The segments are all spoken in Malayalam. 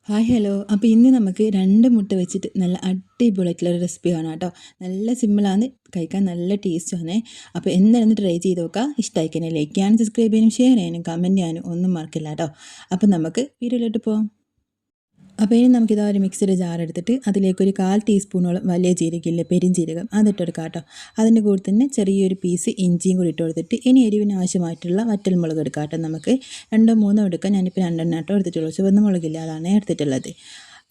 Hi hello. അപ്പോൾ ഇന്ന് നമുക്ക് 2 മുട്ട വെച്ചിട്ട് നല്ല അടിപൊളിയായിട്ടുള്ളൊരു റെസിപ്പി കാണാം കേട്ടോ. നല്ല സിമ്പിളാണ്, കഴിക്കാൻ നല്ല ടേസ്റ്റുമാണ്. അപ്പോൾ എന്തായാലും ട്രൈ ചെയ്ത് നോക്കാം. ഇഷ്ടമായിക്കഴിഞ്ഞാൽ ലൈക്ക് ചെയ്യാനും സബ്സ്ക്രൈബ് ചെയ്യാനും ഷെയർ ചെയ്യാനും കമൻറ്റ് ചെയ്യാനും ഒന്നും മറക്കില്ല കേട്ടോ. അപ്പോൾ നമുക്ക് വീഡിയോയിലോട്ട് പോകാം. അപ്പോൾ ഇനി നമുക്കിതാ ഒരു മിക്സിയുടെ ജാർ എടുത്തിട്ട് അതിലേക്കൊരു 1/4 ടീസ്പൂണോളം വലിയ ജീരകമില്ലേ, പെരുംജീരകം, അതിട്ടെടുക്കാം കേട്ടോ. അതിൻ്റെ കൂടെ തന്നെ ചെറിയൊരു പീസ് ഇഞ്ചിയും കൂടി ഇട്ട് കൊടുത്തിട്ട് ഇനി എരിവിന് ആവശ്യമായിട്ടുള്ള വറ്റൽമുളക് എടുക്കാം കേട്ടോ. നമുക്ക് 2-3 എടുക്കാം. ഞാനിപ്പോൾ 2 കേട്ടോ എടുത്തിട്ടുള്ളൂ. ചുവന്ന മുളകില്ല, അതാണ് എടുത്തിട്ടുള്ളത്.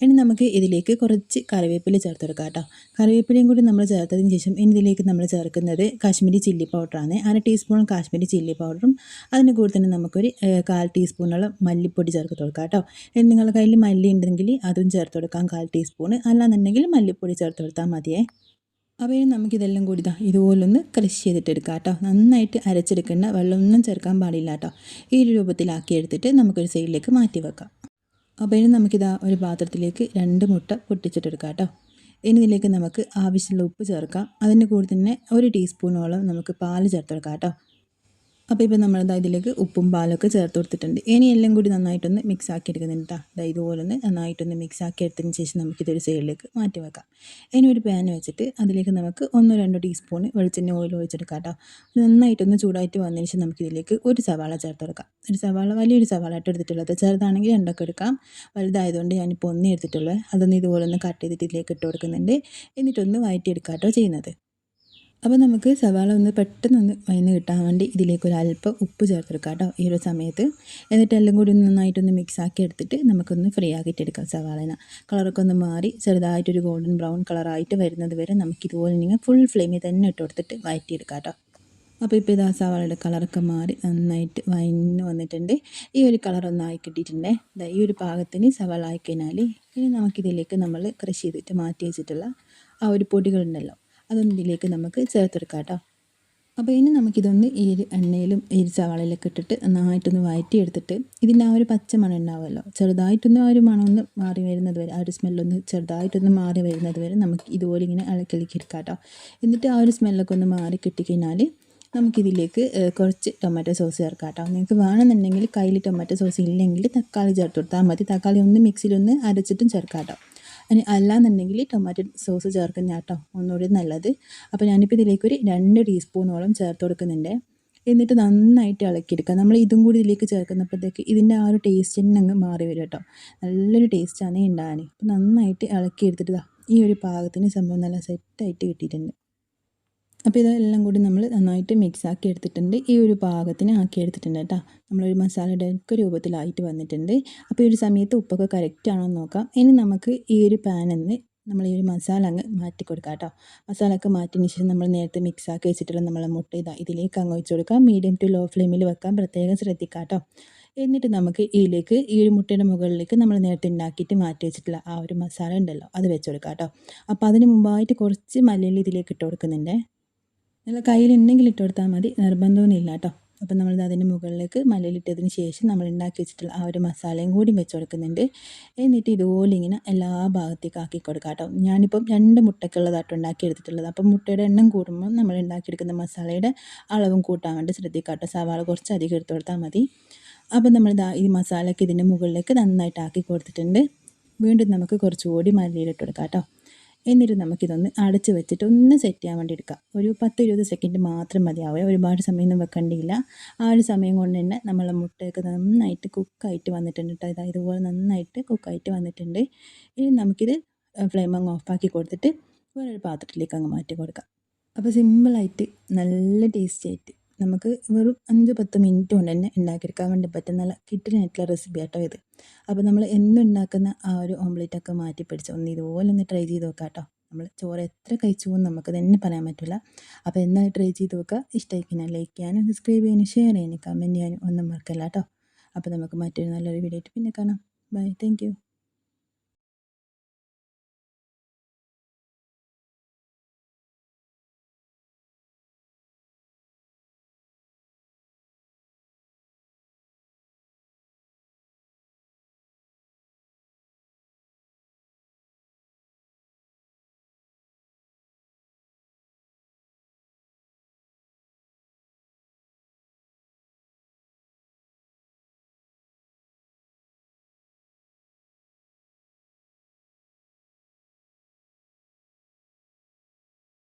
ഇനി നമുക്ക് ഇതിലേക്ക് കുറച്ച് കറിവേപ്പില ചേർത്ത് കൊടുക്കാം കേട്ടോ. കറിവേപ്പിലയും കൂടി നമ്മൾ ചേർത്തതിന് ശേഷം ഇനി ഇതിലേക്ക് നമ്മൾ ചേർക്കുന്നത് കാശ്മീരി ചില്ലി പൗഡറാണ്. 1/2 ടീസ്പൂൺ കാശ്മീരി ചില്ലി പൗഡറും അതിന് കൂടെ തന്നെ നമുക്കൊരു 1/4 ടീസ്പൂണോളം മല്ലിപ്പൊടി ചേർത്ത് കൊടുക്കാം കേട്ടോ. ഇനി നിങ്ങളുടെ കയ്യിൽ മല്ലി ഉണ്ടെങ്കിൽ അതും ചേർത്ത് കൊടുക്കാം, 1/4 ടീസ്പൂണ്. അല്ലാന്നുണ്ടെങ്കിൽ മല്ലിപ്പൊടി ചേർത്ത് കൊടുത്താൽ മതിയേ. അപ്പോൾ ഇനി നമുക്കിതെല്ലാം കൂടി ഇതുപോലൊന്ന് ക്രഷ് ചെയ്തിട്ടെടുക്കാം കേട്ടോ. നന്നായിട്ട് അരച്ചെടുക്കേണ്ട, വെള്ളമൊന്നും ചേർക്കാൻ പാടില്ല കേട്ടോ. ഈ ഒരു രൂപത്തിലാക്കി എടുത്തിട്ട് നമുക്കൊരു സൈഡിലേക്ക് മാറ്റി വെക്കാം. അപ്പോൾ ഇനി നമുക്കിതാ ഒരു പാത്രത്തിലേക്ക് 2 മുട്ട പൊട്ടിച്ചിട്ടെടുക്കാം കേട്ടോ. ഇനി ഇതിലേക്ക് നമുക്ക് ആവശ്യമുള്ള ഉപ്പ് ചേർക്കാം. അതിൻ്റെ കൂടെ തന്നെ 1 ടീസ്പൂണോളം നമുക്ക് പാല് ചേർത്ത് കൊടുക്കാം കേട്ടോ. അപ്പോൾ ഇപ്പോൾ നമ്മളിതാ ഇതിലേക്ക് ഉപ്പും പാലൊക്കെ ചേർത്ത് കൊടുത്തിട്ടുണ്ട്. ഇനി എല്ലാം കൂടി നന്നായിട്ടൊന്ന് മിക്സ് ആക്കി എടുക്കുന്നുണ്ട് കേട്ടോ. ഇതുപോലെ ഒന്ന് നന്നായിട്ടൊന്ന് മിക്സ് ആക്കി എടുത്തതിന് ശേഷം നമുക്കിതൊരു സൈഡിലേക്ക് മാറ്റി വെക്കാം. ഇനി ഒരു പാൻ വെച്ചിട്ട് അതിലേക്ക് നമുക്ക് 1-2 ടീസ്പൂൺ വെളിച്ചെണ്ണ ഓയിൽ ഒഴിച്ചെടുക്കാം കേട്ടോ. നന്നായിട്ടൊന്ന് ചൂടായിട്ട് വന്നതിന് ശേഷം നമുക്കിതിലേക്ക് ഒരു സവാള ചേർത്ത് കൊടുക്കാം. ഒരു സവാള, വലിയൊരു സവാള ആയിട്ട് എടുത്തിട്ടുള്ളത്. ചെറുതാണെങ്കിൽ 2 എടുക്കാം. വലുതായതുകൊണ്ട് ഞാനിപ്പോൾ 1 എടുത്തിട്ടുള്ളത്. അതൊന്ന് ഇതുപോലെ ഒന്ന് കട്ട് ചെയ്തിട്ട് ഇതിലേക്ക് ഇട്ട് കൊടുക്കുന്നുണ്ട്. എന്നിട്ടൊന്ന് വഴറ്റിയെടുക്കാം കേട്ടോ ചെയ്യുന്നത്. അപ്പോൾ നമുക്ക് സവാള ഒന്ന് പെട്ടെന്നൊന്ന് വഴന്ന് കിട്ടാൻ വേണ്ടി ഇതിലേക്ക് ഒരു അല്പം ഉപ്പ് ചേർത്തെടുക്കാം കേട്ടോ ഈ ഒരു സമയത്ത്. എന്നിട്ട് എല്ലാം കൂടി നന്നായിട്ടൊന്ന് മിക്സ് ആക്കി എടുത്തിട്ട് നമുക്കൊന്ന് ഫ്രൈ ആക്കിയിട്ടെടുക്കാം. സവാളന കളറൊക്കെ ഒന്ന് മാറി ചെറുതായിട്ടൊരു ഗോൾഡൻ ബ്രൗൺ കളറായിട്ട് വരുന്നത് വരെ നമുക്കിതുപോലെ നിങ്ങൾ ഫുൾ ഫ്ലെയിമിൽ തന്നെ ഇട്ട് കൊടുത്തിട്ട് വഴറ്റിയെടുക്കാം കേട്ടോ. അപ്പോൾ ഇപ്പോൾ ഇതാ സവാളയുടെ കളറൊക്കെ മാറി നന്നായിട്ട് വഴന്ന് വന്നിട്ടുണ്ട്. ഈ ഒരു കളറൊന്നായി കിട്ടിയിട്ടുണ്ട്. ഈ ഒരു പാകത്തിന് സവാള ആയിക്കഴിഞ്ഞാൽ ഇനി നമുക്കിതിലേക്ക് നമ്മൾ ക്രഷ് ചെയ്തിട്ട് മാറ്റി വെച്ചിട്ടുള്ള ആ ഒരു പൊടികളുണ്ടല്ലോ, അതൊന്നും ഇതിലേക്ക് നമുക്ക് ചേർത്തെടുക്കാം കേട്ടോ. അപ്പോൾ ഇനി നമുക്കിതൊന്ന് ഈ ഒരു എണ്ണയിലും ഈ ഒരു സവാളയിലൊക്കെ ഇട്ടിട്ട് നന്നായിട്ടൊന്ന് വഴറ്റിയെടുത്തിട്ട് ഇതിൻ്റെ ആ ഒരു പച്ച മണം ഉണ്ടാവുമല്ലോ, ചെറുതായിട്ടൊന്ന് ആ ഒരു മണം ഒന്ന് മാറി വരുന്നത് വരെ, ആ ഒരു സ്മെല്ലൊന്ന് ചെറുതായിട്ടൊന്ന് മാറി വരുന്നത് വരെ നമുക്ക് ഇതുപോലെ ഇങ്ങനെ ഇളക്കിയെടുക്കാം കേട്ടോ. എന്നിട്ട് ആ ഒരു സ്മെല്ലൊക്കെ ഒന്ന് മാറി കിട്ടിക്കഴിഞ്ഞാൽ നമുക്കിതിലേക്ക് കുറച്ച് ടൊമാറ്റോ സോസ് ചേർക്കാം കേട്ടോ. നിങ്ങൾക്ക് വേണമെന്നുണ്ടെങ്കിൽ കയ്യിൽ ടൊമാറ്റോ സോസ് ഇല്ലെങ്കിൽ തക്കാളി ചേർത്ത് കൊടുത്താൽ മതി. തക്കാളി ഒന്ന് മിക്സിയിലൊന്ന് അരച്ചിട്ടും ചേർക്കാം കേട്ടോ. അതിന് അല്ലാന്നുണ്ടെങ്കിൽ ടൊമാറ്റോ സോസ് ചേർക്കുന്ന കേട്ടോ ഒന്നുകൂടി നല്ലത്. അപ്പോൾ ഞാനിപ്പോൾ ഇതിലേക്കൊരു 2 ടീസ്പൂണോളം ചേർത്ത് കൊടുക്കുന്നുണ്ട്. എന്നിട്ട് നന്നായിട്ട് ഇളക്കിയെടുക്കുക. നമ്മൾ ഇതും കൂടി ഇതിലേക്ക് ചേർക്കുന്നപ്പോഴത്തേക്ക് ഇതിൻ്റെ ആ ഒരു ടേസ്റ്റ് തന്നെ അങ്ങ് മാറി വരും കേട്ടോ. നല്ലൊരു ടേസ്റ്റാണ് ഉണ്ടാകാൻ. അപ്പോൾ നന്നായിട്ട് ഇളക്കിയെടുത്തിട്ട് ഈ ഒരു പാകത്തിന് സംഭവം നല്ല സെറ്റായിട്ട് കിട്ടിയിട്ടുണ്ട്. അപ്പോൾ ഇതെല്ലാം കൂടി നമ്മൾ നന്നായിട്ട് മിക്സ് ആക്കി എടുത്തിട്ടുണ്ട്. ഈ ഒരു പാകത്തിന് ആക്കി എടുത്തിട്ടുണ്ട് കേട്ടോ. നമ്മളൊരു മസാലയുടെ ഒക്കെ രൂപത്തിലായിട്ട് വന്നിട്ടുണ്ട്. അപ്പോൾ ഈ ഒരു സമയത്ത് ഉപ്പൊക്കെ കറക്റ്റ് ആണോ എന്ന് നോക്കാം. ഇനി നമുക്ക് ഈ ഒരു പാനിൽ നിന്ന് നമ്മൾ ഈ ഒരു മസാല അങ്ങ് മാറ്റി കൊടുക്കാം കേട്ടോ. മസാല ഒക്കെ മാറ്റിയതിന് ശേഷം നമ്മൾ നേരത്തെ മിക്സ് ആക്കി വെച്ചിട്ടുള്ള നമ്മളെ മുട്ട ഇതിലേക്ക് അങ്ങ് വെച്ച് കൊടുക്കാം. മീഡിയം ടു ലോ ഫ്ലെയിമിൽ വെക്കാൻ പ്രത്യേകം ശ്രദ്ധിക്കാം കേട്ടോ. എന്നിട്ട് നമുക്ക് ഇതിലേക്ക് ഈ ഒരു മുട്ടയുടെ മുകളിലേക്ക് നമ്മൾ നേരത്തെ ഉണ്ടാക്കിയിട്ട് മാറ്റി വെച്ചിട്ടുള്ള ആ ഒരു മസാല ഉണ്ടല്ലോ, അത് വെച്ച് കൊടുക്കാം കേട്ടോ. അപ്പോൾ അതിന് മുമ്പായിട്ട് കുറച്ച് മല്ലിയില ഇതിലേക്ക് ഇട്ട് കൊടുക്കുന്നുണ്ട്. നിങ്ങൾ കയ്യിലുണ്ടെങ്കിൽ ഇട്ട് കൊടുത്താൽ മതി, നിർബന്ധമൊന്നുമില്ല കേട്ടോ. അപ്പോൾ നമ്മളിത് അതിൻ്റെ മുകളിലേക്ക് മല്ലിയിലിട്ടതിന് ശേഷം നമ്മൾ ഉണ്ടാക്കി വെച്ചിട്ടുള്ള ആ ഒരു മസാലയും കൂടി വെച്ച് കൊടുക്കുന്നുണ്ട്. എന്നിട്ട് ഇതുപോലെ ഇങ്ങനെ എല്ലാ ഭാഗത്തേക്ക് ആക്കി കൊടുക്കാം കേട്ടോ. ഞാനിപ്പം 2 മുട്ടയ്ക്കുള്ളതായിട്ട് ഉണ്ടാക്കി എടുത്തിട്ടുള്ളത്. അപ്പം മുട്ടയുടെ എണ്ണം കൂടുമ്പോൾ നമ്മൾ ഉണ്ടാക്കിയെടുക്കുന്ന മസാലയുടെ അളവും കൂട്ടാൻ വേണ്ടി ശ്രദ്ധിക്കാം കേട്ടോ. സവാള കുറച്ച് അധികം എടുത്ത് കൊടുത്താൽ മതി. അപ്പം നമ്മളിതാ ഈ മസാലയ്ക്ക് ഇതിൻ്റെ മുകളിലേക്ക് നന്നായിട്ട് ആക്കി കൊടുത്തിട്ടുണ്ട്. വീണ്ടും നമുക്ക് കുറച്ചുകൂടി മല്ലിയിലിട്ട് കൊടുക്കാം കേട്ടോ. എന്നിട്ട് നമുക്കിതൊന്ന് അടച്ച് വെച്ചിട്ട് ഒന്ന് സെറ്റ് ചെയ്യാൻ വേണ്ടി എടുക്കാം. ഒരു 10-20 സെക്കൻഡ് മാത്രം മതിയാവുക. ഒരുപാട് സമയമൊന്നും വെക്കേണ്ടിയില്ല. ആ ഒരു സമയം കൊണ്ട് തന്നെ നമ്മളെ മുട്ടയൊക്കെ നന്നായിട്ട് കുക്കായിട്ട് വന്നിട്ടുണ്ട് കേട്ടോ. ഇതുപോലെ നന്നായിട്ട് കുക്കായിട്ട് വന്നിട്ടുണ്ട്. ഇനി നമുക്കിത് ഫ്ലെയിം അങ്ങ് ഓഫാക്കി കൊടുത്തിട്ട് വേറൊരു പാത്രത്തിലേക്ക് അങ്ങ് മാറ്റി കൊടുക്കാം. അപ്പോൾ സിമ്പിളായിട്ട് നല്ല ടേസ്റ്റി ആയിട്ട് നമുക്ക് വെറും 5-10 മിനിറ്റ് കൊണ്ട് തന്നെ ഉണ്ടാക്കിയെടുക്കാൻ വേണ്ടി പറ്റുന്ന നല്ല കിട്ടനായിട്ടുള്ള റെസിപ്പി ആട്ടോ ഇത്. അപ്പോൾ നമ്മൾ എന്നും ഉണ്ടാക്കുന്ന ആ ഒരു ഓംലെറ്റൊക്കെ മാറ്റി പിടിച്ച് ഒന്ന് ഇതുപോലെ ഒന്ന് ട്രൈ ചെയ്ത് നോക്കാം കേട്ടോ. നമ്മൾ ചോറ് എത്ര കഴിച്ചു പോകും നമുക്ക് തന്നെ പറയാൻ പറ്റില്ല. അപ്പോൾ എന്തായാലും ട്രൈ ചെയ്ത് നോക്കുക. ഇഷ്ടമായിക്കഴിഞ്ഞാൽ ലൈക്ക് ചെയ്യാനും സബ്സ്ക്രൈബ് ചെയ്യാനും ഷെയർ ചെയ്യാനും കമൻറ്റ് ചെയ്യാനും ഒന്നും മറക്കല്ല കേട്ടോ. അപ്പോൾ നമുക്ക് മറ്റൊരു നല്ലൊരു വീഡിയോ ആയിട്ട് പിന്നെ കാണാം. Bye, thank U.